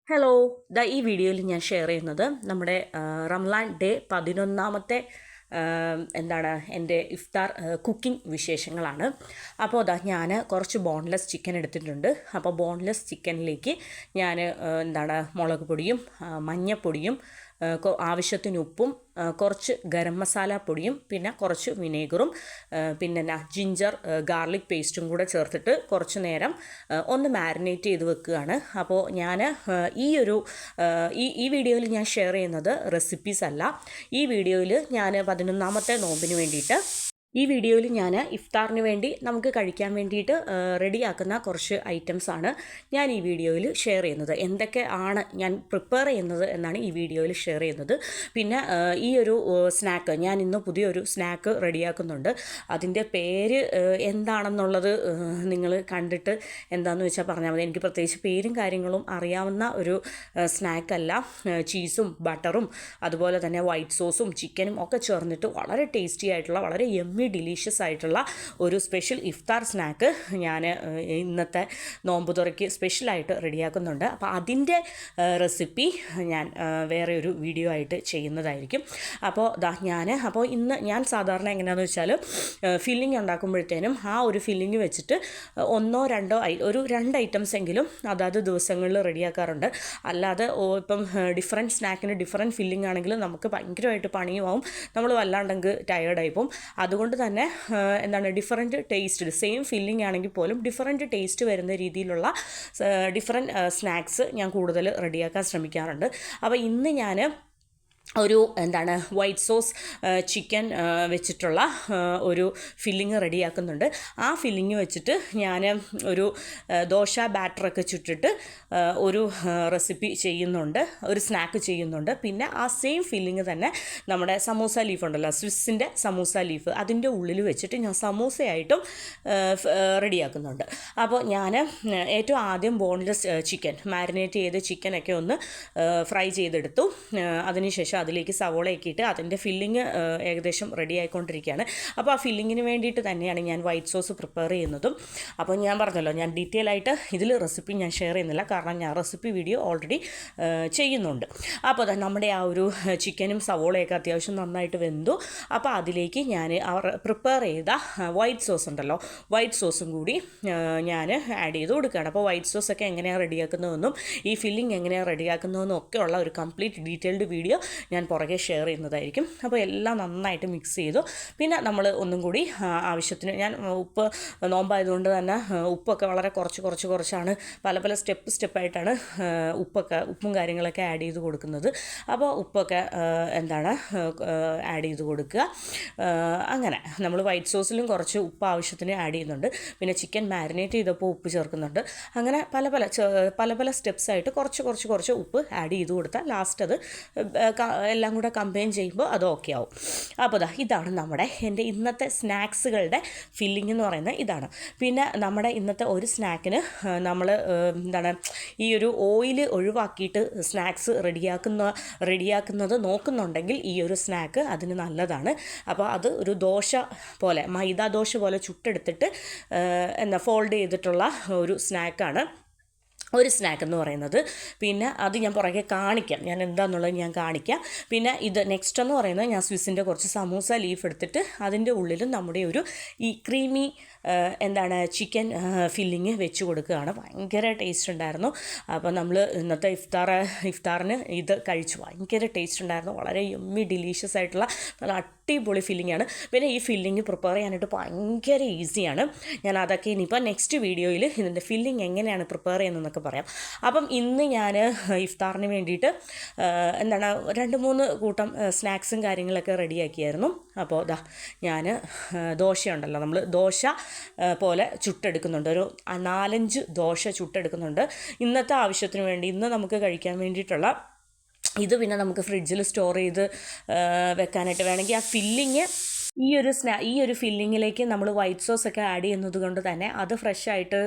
Hello, ഈ വീഡിയോയിൽ ഞാൻ ഷെയർ ചെയ്യുന്നത് നമ്മുടെ റംലാൻ ഡേ 11ാമത്തെ എൻ്റെ ഇഫ്താർ കുക്കിംഗ് വിശേഷങ്ങളാണ്. അപ്പോൾ ഞാൻ കുറച്ച് ബോൺലെസ് ചിക്കൻ എടുത്തിട്ടുണ്ട്. അപ്പോൾ ബോൺലെസ് ചിക്കനിലേക്ക് ഞാൻ മുളക് പൊടിയും മഞ്ഞൾപ്പൊടിയും ആവശ്യത്തിന് ഉപ്പും കുറച്ച് ഗരം മസാല പൊടിയും പിന്നെ കുറച്ച് വിനേഗറും പിന്നെ ജിഞ്ചർ ഗാർലിക് പേസ്റ്റും കൂടെ ചേർത്തിട്ട് കുറച്ച് നേരം ഒന്ന് മാരിനേറ്റ് ചെയ്ത് വെക്കുകയാണ്. അപ്പോൾ ഞാൻ ഈ വീഡിയോയിൽ ഞാൻ ഷെയർ ചെയ്യുന്നത് റെസിപ്പീസ് അല്ല. ഈ വീഡിയോയിൽ ഞാൻ 11ാമത്തെ നോമ്പിന് വേണ്ടിയിട്ട് ഞാൻ ഇഫ്താറിന് വേണ്ടി നമുക്ക് കഴിക്കാൻ വേണ്ടിയിട്ട് റെഡിയാക്കുന്ന കുറച്ച് ഐറ്റംസാണ് ഞാൻ ഈ വീഡിയോയിൽ ഷെയർ ചെയ്യുന്നത്. എന്തൊക്കെ ആണ് ഞാൻ പ്രിപ്പയർ ചെയ്യുന്നത് എന്നാണ് ഈ വീഡിയോയിൽ ഷെയർ ചെയ്യുന്നത്. പിന്നെ ഈ ഒരു സ്നാക്ക് ഞാൻ ഇന്ന് പുതിയൊരു സ്നാക്ക് റെഡിയാക്കുന്നുണ്ട്. അതിൻ്റെ പേര് എന്താണെന്നുള്ളത് നിങ്ങൾ കണ്ടിട്ട് എന്താണെന്ന് വെച്ചാൽ പറഞ്ഞാൽ മതി. എനിക്ക് പ്രത്യേകിച്ച് പേരും കാര്യങ്ങളും അറിയാവുന്ന ഒരു സ്നാക്കല്ല. ചീസും ബട്ടറും അതുപോലെ തന്നെ വൈറ്റ് സോസും ചിക്കനും ഒക്കെ ചേർന്നിട്ട് വളരെ ടേസ്റ്റി ആയിട്ടുള്ള വളരെ ഡിലീഷ്യസ് ആയിട്ടുള്ള ഒരു സ്പെഷ്യൽ ഇഫ്താർ സ്നാക്ക് ഞാൻ ഇന്നത്തെ നോമ്പ് തുറയ്ക്ക് സ്പെഷ്യലായിട്ട് റെഡിയാക്കുന്നുണ്ട്. അപ്പോൾ അതിൻ്റെ റെസിപ്പി ഞാൻ വേറെ ഒരു വീഡിയോ ആയിട്ട് ചെയ്യുന്നതായിരിക്കും. അപ്പോൾ ഇന്ന് ഞാൻ സാധാരണ എങ്ങനെയാണെന്ന് വെച്ചാൽ ഫില്ലിംഗ് ഉണ്ടാക്കുമ്പോഴത്തേനും ആ ഒരു ഫില്ലിംഗ് വെച്ചിട്ട് ഒന്നോ രണ്ടോ രണ്ട് ഐറ്റംസ് എങ്കിലും അതാത് ദിവസങ്ങളിൽ റെഡിയാക്കാറുണ്ട്. അല്ലാതെ ഇപ്പം ഡിഫറെൻറ്റ് സ്നാക്കിന് ഡിഫറെൻറ്റ് ഫില്ലിംഗ് ആണെങ്കിലും നമുക്ക് ഭയങ്കരമായിട്ട് പണിയുമാവും, നമ്മൾ വല്ലാണ്ടെങ്കിൽ ടയേർഡായിപ്പോവും. അതുകൊണ്ട് തന്നെ ഡിഫറെൻറ്റ് ടേസ്റ്റ്, സെയിം ഫില്ലിംഗ് ആണെങ്കിൽ പോലും ഡിഫറെൻറ്റ് ടേസ്റ്റ് വരുന്ന രീതിയിലുള്ള ഡിഫറെൻറ്റ് സ്നാക്സ് ഞാൻ കൂടുതൽ റെഡിയാക്കാൻ ശ്രമിക്കാറുണ്ട്. അപ്പോൾ ഇന്ന് ഞാൻ ഒരു വൈറ്റ് സോസ് ചിക്കൻ വെച്ചിട്ടുള്ള ഒരു ഫില്ലിങ് റെഡിയാക്കുന്നുണ്ട്. ആ ഫില്ലിങ് വെച്ചിട്ട് ഞാൻ ഒരു ദോശ ബാറ്ററൊക്കെ ചുട്ടിട്ട് ഒരു റെസിപ്പി ചെയ്യുന്നുണ്ട്, ഒരു സ്നാക്ക് ചെയ്യുന്നുണ്ട്. പിന്നെ ആ സെയിം ഫില്ലിങ് തന്നെ നമ്മുടെ സമൂസ ലീഫ് ഉണ്ടല്ലോ, സ്വിസ്സിൻ്റെ സമൂസ ലീഫ്, അതിൻ്റെ ഉള്ളിൽ വെച്ചിട്ട് ഞാൻ സമൂസയായിട്ടും റെഡിയാക്കുന്നുണ്ട്. അപ്പോൾ ഞാൻ ഏറ്റവും ആദ്യം ബോൺലെസ് ചിക്കൻ മാരിനേറ്റ് ചെയ്ത് ചിക്കനൊക്കെ ഒന്ന് ഫ്രൈ ചെയ്തെടുത്തു. അതിനുശേഷം അതിലേക്ക് സവോളയൊക്കെ ഇട്ട് അതിൻ്റെ ഫില്ലിങ് ഏകദേശം റെഡി ആയിക്കൊണ്ടിരിക്കുകയാണ്. അപ്പോൾ ആ ഫില്ലിങ്ങിന് വേണ്ടിയിട്ട് തന്നെയാണ് ഞാൻ വൈറ്റ് സോസ് പ്രിപ്പയർ ചെയ്യുന്നതും. അപ്പോൾ ഞാൻ പറഞ്ഞല്ലോ, ഞാൻ ഡീറ്റെയിൽ ആയിട്ട് ഇതിൽ റെസിപ്പി ഞാൻ ഷെയർ ചെയ്യുന്നില്ല, കാരണം ഞാൻ റെസിപ്പി വീഡിയോ ഓൾറെഡി ചെയ്യുന്നുണ്ട്. അപ്പോൾ നമ്മുടെ ആ ഒരു ചിക്കനും സവോളയൊക്കെ അത്യാവശ്യം നന്നായിട്ട് വെന്തു. അപ്പോൾ അതിലേക്ക് ഞാൻ പ്രിപ്പയർ ചെയ്ത വൈറ്റ് സോസ് ഉണ്ടല്ലോ, വൈറ്റ് സോസും കൂടി ഞാൻ ആഡ് ചെയ്ത് കൊടുക്കുകയാണ്. അപ്പോൾ വൈറ്റ് സോസൊക്കെ എങ്ങനെയാണ് റെഡിയാക്കുന്നതെന്നും ഈ ഫില്ലിംഗ് എങ്ങനെയാണ് റെഡിയാക്കുന്നതെന്നും ഒക്കെ ഉള്ള ഒരു കംപ്ലീറ്റ് ഡീറ്റെയിൽഡ് വീഡിയോ ഞാൻ പുറകെ ഷെയർ ചെയ്യുന്നതായിരിക്കും. അപ്പോൾ എല്ലാം നന്നായിട്ട് മിക്സ് ചെയ്തു. പിന്നെ നമ്മൾ ഒന്നും കൂടി ആവശ്യത്തിന് ഞാൻ ഉപ്പ് നോമ്പായതുകൊണ്ട് തന്നെ ഉപ്പൊക്കെ വളരെ കുറച്ചാണ് പല സ്റ്റെപ്പായിട്ടാണ് ഉപ്പും കാര്യങ്ങളൊക്കെ ആഡ് ചെയ്ത് കൊടുക്കുന്നത്. അപ്പോൾ ഉപ്പൊക്കെ ആഡ് ചെയ്ത് കൊടുക്കുക. അങ്ങനെ നമ്മൾ വൈറ്റ് സോസിലും കുറച്ച് ഉപ്പ് ആവശ്യത്തിന് ആഡ് ചെയ്യുന്നുണ്ട്. പിന്നെ ചിക്കൻ മാരിനേറ്റ് ചെയ്തപ്പോൾ ഉപ്പ് ചേർക്കുന്നുണ്ട്. അങ്ങനെ പല സ്റ്റെപ്സായിട്ട് കുറച്ച് ഉപ്പ് ആഡ് ചെയ്ത് കൊടുത്താൽ ലാസ്റ്റ് അത് എല്ലാം കൂടെ കമ്പൈൻ ചെയ്യുമ്പോൾ അത് ഓക്കെ ആവും. അപ്പോൾ ഇതാണ് എൻ്റെ ഇന്നത്തെ സ്നാക്സുകളുടെ ഫില്ലിംഗ് എന്ന് പറയുന്നത് ഇതാണ്. പിന്നെ നമ്മുടെ ഇന്നത്തെ ഒരു സ്നാക്കിന് നമ്മൾ ഈ ഒരു ഓയിൽ ഒഴിവാക്കിയിട്ട് സ്നാക്സ് റെഡിയാക്കുന്നത് നോക്കുന്നുണ്ടെങ്കിൽ ഈ ഒരു സ്നാക്ക് അതിന് നല്ലതാണ്. അപ്പോൾ അത് ഒരു ദോശ പോലെ, മൈദ ദോശ പോലെ ചുട്ടെടുത്തിട്ട് ഫോൾഡ് ചെയ്തിട്ടുള്ള ഒരു സ്നാക്കാണ് ഒരു സ്നാക്ക് എന്ന് പറയുന്നത്. പിന്നെ അത് ഞാൻ പുറകെ കാണിക്കാം, ഞാൻ എന്താണെന്നുള്ളത് ഞാൻ കാണിക്കാം. പിന്നെ ഇത് നെക്സ്റ്റ് എന്ന് പറയുന്നത് ഞാൻ സ്വിസ്സിൻ്റെ കുറച്ച് സമൂസ ലീഫ് എടുത്തിട്ട് അതിൻ്റെ ഉള്ളിലും നമ്മുടെ ഒരു ഈ ക്രീമി ചിക്കൻ ഫില്ലിങ് വെച്ച് കൊടുക്കുകയാണ്. ഭയങ്കര ടേസ്റ്റ് ഉണ്ടായിരുന്നു. അപ്പോൾ നമ്മൾ ഇന്നത്തെ ഇഫ്താറിന് ഇത് കഴിച്ചു. ഭയങ്കര ടേസ്റ്റ് ഉണ്ടായിരുന്നു. വളരെ ഡിലീഷ്യസ് ആയിട്ടുള്ള നല്ല അടിപൊളി ഫില്ലിങ്ങാണ്. പിന്നെ ഈ ഫില്ലിങ് പ്രിപ്പയർ ചെയ്യാനായിട്ട് ഭയങ്കര ഈസിയാണ്. ഞാൻ അതൊക്കെ ഇനിയിപ്പോൾ നെക്സ്റ്റ് വീഡിയോയിൽ ഇതിൻ്റെ ഫില്ലിങ് എങ്ങനെയാണ് പ്രിപ്പയർ ചെയ്യുന്നതെന്നൊക്കെ പറയാം. അപ്പം ഇന്ന് ഞാൻ ഇഫ്താറിന് വേണ്ടിയിട്ട് 2-3 കൂട്ടം സ്നാക്സും കാര്യങ്ങളൊക്കെ റെഡിയാക്കിയായിരുന്നു. അപ്പോൾ ഞാൻ ദോശയുണ്ടല്ലോ, നമ്മൾ ദോശ പോലെ ചുട്ടെടുക്കുന്നുണ്ട്. ഒരു 4-5 ദോശ ചുട്ടെടുക്കുന്നുണ്ട് ഇന്നത്തെ ആവശ്യത്തിന് വേണ്ടി. ഇന്ന് നമുക്ക് കഴിക്കാൻ വേണ്ടിയിട്ടുള്ള ഇത് പിന്നെ നമുക്ക് ഫ്രിഡ്ജിൽ സ്റ്റോർ ചെയ്ത് വെക്കാനായിട്ട് വേണമെങ്കിൽ ആ ഫില്ലിങ് ഈ ഒരു ഫില്ലിങ്ങിലേക്ക് നമ്മൾ വൈറ്റ് സോസ് ഒക്കെ ആഡ് ചെയ്യുന്നത് കൊണ്ട് തന്നെ അത് ഫ്രഷായിട്ട്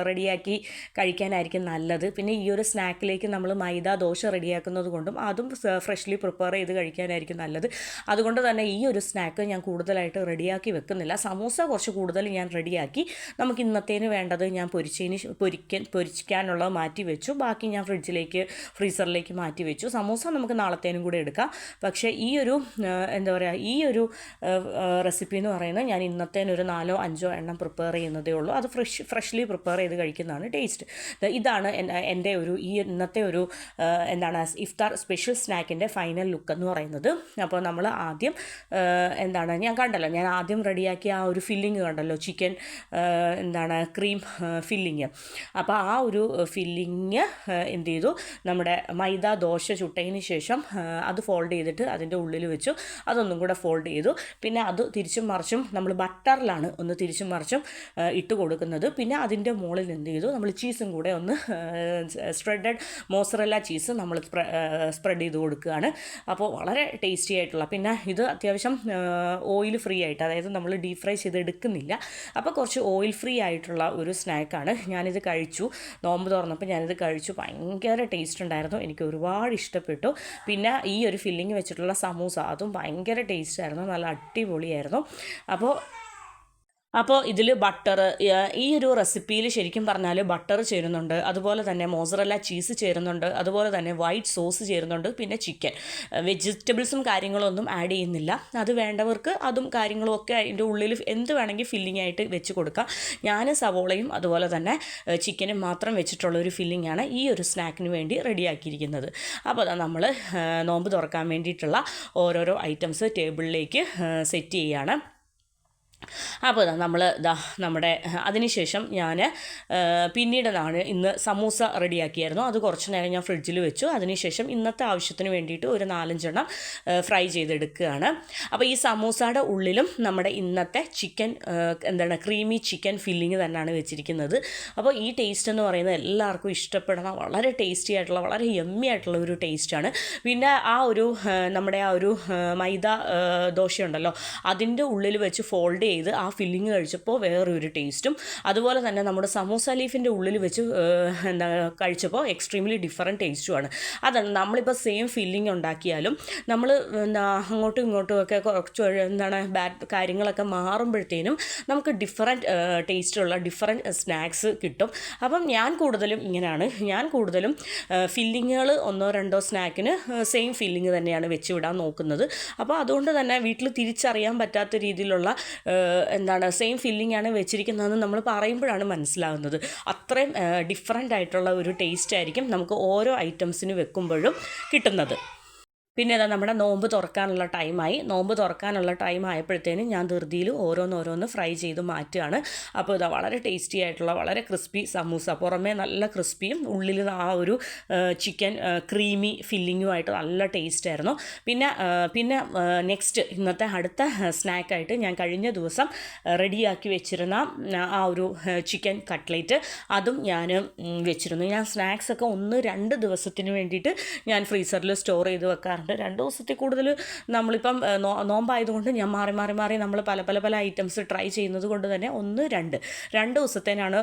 റെഡിയാക്കി കഴിക്കാനായിരിക്കും നല്ലത്. പിന്നെ ഈ ഒരു സ്നാക്കിലേക്ക് നമ്മൾ മൈദ ദോശ റെഡിയാക്കുന്നത് കൊണ്ടും അതും ഫ്രഷ്ലി പ്രിപ്പയർ ചെയ്ത് കഴിക്കാനായിരിക്കും നല്ലത്. അതുകൊണ്ട് തന്നെ ഈ ഒരു സ്നാക്ക് ഞാൻ കൂടുതലായിട്ട് റെഡിയാക്കി വെക്കുന്നില്ല. സമൂസ കുറച്ച് കൂടുതൽ ഞാൻ റെഡിയാക്കി നമുക്ക് ഇന്നത്തേന് വേണ്ടത് ഞാൻ പൊരിക്കാനുള്ളത് മാറ്റി വെച്ചു. ബാക്കി ഞാൻ ഫ്രീസറിലേക്ക് മാറ്റി വെച്ചു. സമൂസ നമുക്ക് നാളത്തേനും കൂടെ എടുക്കാം. പക്ഷേ ഈ ഒരു എന്താ പറയുക, ഈ ഒരു റെസിപ്പി എന്ന് പറയുന്നത് ഞാൻ ഇന്നത്തേനൊരു 4-5 എണ്ണം പ്രിപ്പയർ ചെയ്യുന്നതേ ഉള്ളൂ. അത് ഫ്രഷ്ലി പ്രിപ്പയർ ചെയ്ത് കഴിക്കുന്നതാണ് ടേസ്റ്റ്. ഇതാണ് എൻ്റെ ഈ ഇന്നത്തെ ഒരു ഇഫ്താർ സ്പെഷ്യൽ സ്നാക്കിൻ്റെ ഫൈനൽ ലുക്ക് എന്ന് പറയുന്നത്. അപ്പോൾ നമ്മൾ ആദ്യം ഞാൻ ആദ്യം റെഡിയാക്കിയ ആ ഒരു ഫില്ലിങ് കണ്ടല്ലോ, ചിക്കൻ ക്രീം ഫില്ലിങ്. അപ്പോൾ ആ ഒരു ഫില്ലിങ് എന്ത് ചെയ്തു, നമ്മുടെ മൈദ ദോശ ചുട്ടതിന് ശേഷം അത് ഫോൾഡ് ചെയ്തിട്ട് അതിൻ്റെ ഉള്ളിൽ വെച്ചു. അതൊന്നും കൂടെ ഫോൾഡ് ചെയ്തു. പിന്നെ അത് തിരിച്ചും മറിച്ചും നമ്മൾ ബട്ടറിലാണ് ഒന്ന് തിരിച്ചും മറിച്ചും ഇട്ട് കൊടുക്കുന്നത്. പിന്നെ അതിൻ്റെ മുകളിൽ എന്ത് ചെയ്തു, നമ്മൾ ചീസും കൂടെ ഒന്ന് സ്പ്രെഡഡ് മോസറല്ല ചീസ് നമ്മൾ സ്പ്രെഡ് ചെയ്ത് കൊടുക്കുകയാണ്. അപ്പോൾ വളരെ ടേസ്റ്റി ആയിട്ടുള്ള, പിന്നെ ഇത് അത്യാവശ്യം ഓയിൽ ഫ്രീ ആയിട്ട്, അതായത് നമ്മൾ ഡീപ് ഫ്രൈ ചെയ്തെടുക്കുന്നില്ല. അപ്പോൾ കുറച്ച് ഓയിൽ ഫ്രീ ആയിട്ടുള്ള ഒരു സ്നാക്കാണ്. ഞാനിത് കഴിച്ചു, നോമ്പ് തുറന്നപ്പോൾ ഞാനിത് കഴിച്ചു. ഭയങ്കര ടേസ്റ്റ് ഉണ്ടായിരുന്നു, എനിക്ക് ഒരുപാട് ഇഷ്ടപ്പെട്ടു. പിന്നെ ഈ ഒരു ഫില്ലിങ് വെച്ചിട്ടുള്ള സമൂസ അതും ഭയങ്കര ടേസ്റ്റ് ആയിരുന്നു, നല്ല അടിപൊളിയായിരുന്നു. അപ്പോൾ ഇതിൽ ബട്ടർ, ഈ ഒരു റെസിപ്പിയിൽ ശരിക്കും പറഞ്ഞാൽ ബട്ടർ ചേരുന്നുണ്ട്, അതുപോലെ തന്നെ മോസറല്ല ചീസ് ചേരുന്നുണ്ട്, അതുപോലെ തന്നെ വൈറ്റ് സോസ് ചേരുന്നുണ്ട്, പിന്നെ ചിക്കൻ. വെജിറ്റബിൾസും കാര്യങ്ങളൊന്നും ആഡ് ചെയ്യുന്നില്ല. അത് വേണ്ടവർക്ക് അതും കാര്യങ്ങളും ഒക്കെ അതിൻ്റെ ഉള്ളിൽ എന്ത് വേണമെങ്കിൽ ഫില്ലിംഗ് ആയിട്ട് വെച്ച് കൊടുക്കാം. ഞാൻ സവോളയും അതുപോലെ തന്നെ ചിക്കനും മാത്രം വെച്ചിട്ടുള്ളൊരു ഫില്ലിങ്ങാണ് ഈ ഒരു സ്നാക്കിന് വേണ്ടി റെഡിയാക്കിയിരിക്കുന്നത്. അപ്പോൾ നമ്മൾ നോമ്പ് തുറക്കാൻ വേണ്ടിയിട്ടുള്ള ഓരോരോ ഐറ്റംസ് ടേബിളിലേക്ക് സെറ്റ് ചെയ്യുകയാണ്. അപ്പോൾ നമ്മൾ നമ്മുടെ അതിനുശേഷം ഞാൻ പിന്നീടാണ് ഇന്ന് സമൂസ റെഡിയാക്കിയായിരുന്നു. അത് കുറച്ച് നേരം ഞാൻ ഫ്രിഡ്ജിൽ വെച്ചു. അതിനുശേഷം ഇന്നത്തെ ആവശ്യത്തിന് വേണ്ടിയിട്ട് ഒരു 4-5 എണ്ണം ഫ്രൈ ചെയ്തെടുക്കുകയാണ്. അപ്പോൾ ഈ സമൂസയുടെ ഉള്ളിലും നമ്മുടെ ഇന്നത്തെ ചിക്കൻ ക്രീമി ചിക്കൻ ഫില്ലിങ് തന്നെയാണ് വെച്ചിരിക്കുന്നത്. അപ്പോൾ ഈ ടേസ്റ്റ് എന്ന് പറയുന്നത് എല്ലാവർക്കും ഇഷ്ടപ്പെടുന്ന വളരെ ടേസ്റ്റി ആയിട്ടുള്ള, വളരെ യമ്മി ആയിട്ടുള്ള ഒരു ടേസ്റ്റാണ്. പിന്നെ നമ്മുടെ ആ ഒരു മൈദ ദോശയുണ്ടല്ലോ, അതിൻ്റെ ഉള്ളിൽ വെച്ച് ഫോൾഡ് ചെയ്ത് ആ ഫില്ലിങ് കഴിച്ചപ്പോൾ വേറൊരു ടേസ്റ്റും, അതുപോലെ തന്നെ നമ്മുടെ സമൂസ ലീഫിൻ്റെ ഉള്ളിൽ വെച്ച് കഴിച്ചപ്പോൾ എക്സ്ട്രീംലി ഡിഫറൻറ്റ് ടേസ്റ്റുമാണ്. അതാണ് നമ്മളിപ്പോൾ സെയിം ഫില്ലിങ് ഉണ്ടാക്കിയാലും നമ്മൾ അങ്ങോട്ടും ഇങ്ങോട്ടും ഒക്കെ കുറച്ച് കാര്യങ്ങളൊക്കെ മാറുമ്പോഴത്തേനും നമുക്ക് ഡിഫറൻറ്റ് ടേസ്റ്റുള്ള ഡിഫറൻറ്റ് സ്നാക്സ് കിട്ടും. അപ്പം ഞാൻ കൂടുതലും ഫില്ലിങ്ങുകൾ 1-2 സ്നാക്കിന് സെയിം ഫില്ലിങ് തന്നെയാണ് വെച്ച് വിടാൻ നോക്കുന്നത്. അപ്പോൾ അതുകൊണ്ട് തന്നെ വീട്ടിൽ തിരിച്ചറിയാൻ പറ്റാത്ത രീതിയിലുള്ള സെയിം ഫില്ലിംഗ് ആണ് വെച്ചിരിക്കുന്നതെന്ന് നമ്മൾ പറയുമ്പോഴാണ് മനസ്സിലാകുന്നത്. അത്രയും ഡിഫറൻ്റ് ആയിട്ടുള്ള ഒരു ടേസ്റ്റ് ആയിരിക്കും നമുക്ക് ഓരോ ഐറ്റംസിന് വെക്കുമ്പോഴും കിട്ടുന്നത്. പിന്നെ നമ്മുടെ നോമ്പ് തുറക്കാനുള്ള ടൈം ആയപ്പോഴത്തേനും ഞാൻ ധൃതിയിൽ ഓരോന്ന് ഫ്രൈ ചെയ്ത് മാറ്റുകയാണ്. അപ്പോൾ വളരെ ടേസ്റ്റി ആയിട്ടുള്ള വളരെ ക്രിസ്പി സമൂസ, പുറമേ നല്ല ക്രിസ്പിയും ഉള്ളിൽ ആ ഒരു ചിക്കൻ ക്രീമി ഫില്ലിങ്ങുമായിട്ട് നല്ല ടേസ്റ്റ് ആയിരുന്നു. പിന്നെ നെക്സ്റ്റ് ഇന്നത്തെ അടുത്ത സ്നാക്കായിട്ട് ഞാൻ കഴിഞ്ഞ ദിവസം റെഡിയാക്കി വെച്ചിരുന്ന ആ ഒരു ചിക്കൻ കട്ട്ലേറ്റ്, അതും ഞാൻ വെച്ചിരുന്നു. ഞാൻ സ്നാക്സൊക്കെ 1-2 ദിവസത്തിന് വേണ്ടിയിട്ട് ഞാൻ ഫ്രീസറിൽ സ്റ്റോർ ചെയ്ത് വെക്കാറുണ്ട്. 2 ദിവസത്തിൽ കൂടുതൽ നമ്മളിപ്പം നോമ്പായതുകൊണ്ട് ഞാൻ മാറി നമ്മൾ പല ഐറ്റംസ് ട്രൈ ചെയ്യുന്നത് കൊണ്ട് തന്നെ 1-2 ദിവസത്തേനാണ്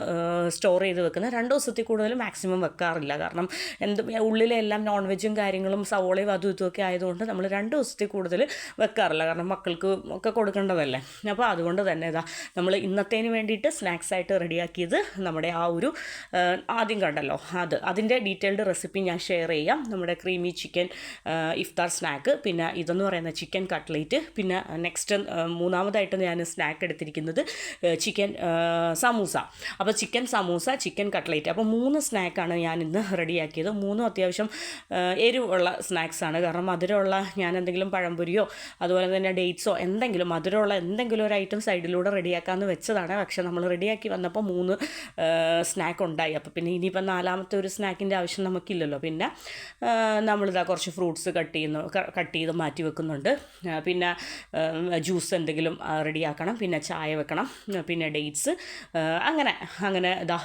സ്റ്റോർ ചെയ്ത് വെക്കുന്നത്. 2 ദിവസത്തിൽ കൂടുതൽ മാക്സിമം വെക്കാറില്ല. കാരണം ഉള്ളിലെ എല്ലാം നോൺ വെജും കാര്യങ്ങളും സവോളയും അതും ഇതുമൊക്കെ ആയതുകൊണ്ട് നമ്മൾ 2 ദിവസത്തിൽ കൂടുതൽ വെക്കാറില്ല. കാരണം മക്കൾക്ക് ഒക്കെ കൊടുക്കേണ്ടതല്ലേ. അപ്പോൾ അതുകൊണ്ട് തന്നെ നമ്മൾ ഇന്നത്തേന് വേണ്ടിയിട്ട് സ്നാക്സ് ആയിട്ട് റെഡിയാക്കിയത് നമ്മുടെ ആ ഒരു ആദ്യം കണ്ടല്ലോ, അതിൻ്റെ ഡീറ്റെയിൽഡ് റെസിപ്പി ഞാൻ ഷെയർ ചെയ്യാം. നമ്മുടെ ക്രീമി ചിക്കൻ ഇഫ്താർ സ്നാക്ക്, പിന്നെ ഇതെന്ന് പറയുന്ന ചിക്കൻ കട്ട്ലേറ്റ്, പിന്നെ നെക്സ്റ്റ് മൂന്നാമതായിട്ട് ഞാൻ സ്നാക്ക് എടുത്തിരിക്കുന്നത് ചിക്കൻ സമൂസ. അപ്പോൾ ചിക്കൻ സമൂസ, ചിക്കൻ കട്ട്ലേറ്റ്, അപ്പോൾ 3 സ്നാക്കാണ് ഞാൻ ഇന്ന് റെഡിയാക്കിയത്. 3 അത്യാവശ്യം എരിവുള്ള സ്നാക്സാണ്. കാരണം മധുരമുള്ള ഞാൻ എന്തെങ്കിലും പഴംപൊരിയോ അതുപോലെ തന്നെ ഡേറ്റ്സോ മധുരമുള്ള എന്തെങ്കിലും ഒരു ഐറ്റം സൈഡിലൂടെ റെഡിയാക്കാമെന്ന് വെച്ചതാണ്. പക്ഷേ നമ്മൾ റെഡിയാക്കി വന്നപ്പോൾ 3 സ്നാക്ക് ഉണ്ടായി. അപ്പോൾ പിന്നെ ഇനിയിപ്പോൾ 4ാമത്തെ ഒരു സ്നാക്കിൻ്റെ ആവശ്യം നമുക്കില്ലല്ലോ. പിന്നെ കുറച്ച് ഫ്രൂട്ട്സ് കട്ട് ചെയ്ത് മാറ്റി വെക്കുന്നുണ്ട്. പിന്നെ ജ്യൂസ് എന്തെങ്കിലും റെഡിയാക്കണം, പിന്നെ ചായ വെക്കണം, പിന്നെ ഡേറ്റ്സ്,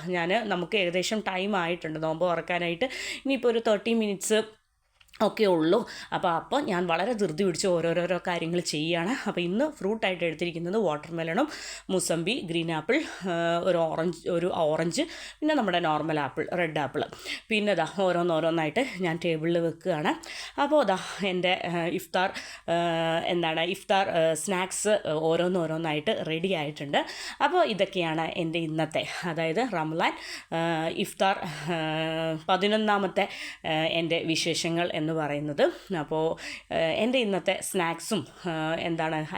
അങ്ങനെ നമുക്ക് ഏകദേശം ടൈം ആയിട്ടുണ്ട് നോമ്പ് തുറക്കാനായിട്ട്. ഇനിയിപ്പോൾ ഒരു 30 മിനിറ്റ്സ് ഒക്കെ ഉള്ളൂ. അപ്പോൾ ഞാൻ വളരെ ധൃതി പിടിച്ച് ഓരോരോ കാര്യങ്ങൾ ചെയ്യുകയാണ്. അപ്പോൾ ഇന്ന് ഫ്രൂട്ടായിട്ട് എടുത്തിരിക്കുന്നത് വാട്ടർമെലണും മുസമ്പി, ഗ്രീൻ ആപ്പിൾ, ഒരു ഓറഞ്ച്, പിന്നെ നമ്മുടെ നോർമൽ ആപ്പിൾ, റെഡ് ആപ്പിൾ, പിന്നെ ഇതാ ഓരോന്നോരോന്നായിട്ട് ഞാൻ ടേബിളിൽ വെക്കുകയാണ്. അപ്പോൾ ഇതാ എൻ്റെ ഇഫ്താർ സ്നാക്സ് ഓരോന്നോരോന്നായിട്ട് റെഡി ആയിട്ടുണ്ട്. അപ്പോൾ ഇതൊക്കെയാണ് എൻ്റെ ഇന്നത്തെ, അതായത് റംലാൻ ഇഫ്താർ 11ാമത്തെ എൻ്റെ വിശേഷങ്ങൾ എന്ന് പറയുന്നത്. അപ്പോൾ എൻ്റെ ഇന്നത്തെ സ്നാക്സും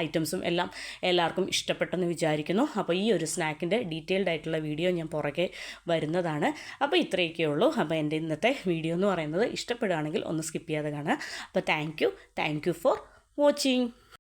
ഐറ്റംസും എല്ലാം എല്ലാവർക്കും ഇഷ്ടപ്പെട്ടെന്ന് വിചാരിക്കുന്നു. അപ്പോൾ ഈ ഒരു സ്നാക്കിൻ്റെ ഡീറ്റെയിൽഡ് ആയിട്ടുള്ള വീഡിയോ ഞാൻ പുറകെ വരുന്നതാണ്. അപ്പോൾ ഇത്രയൊക്കെ ഉള്ളൂ. അപ്പോൾ എൻ്റെ ഇന്നത്തെ വീഡിയോ എന്ന് പറയുന്നത് ഇഷ്ടപ്പെടുകയാണെങ്കിൽ ഒന്ന് സ്കിപ്പ് ചെയ്യാതെ കാണുക. അപ്പോൾ താങ്ക് യു ഫോർ വാച്ചിങ്.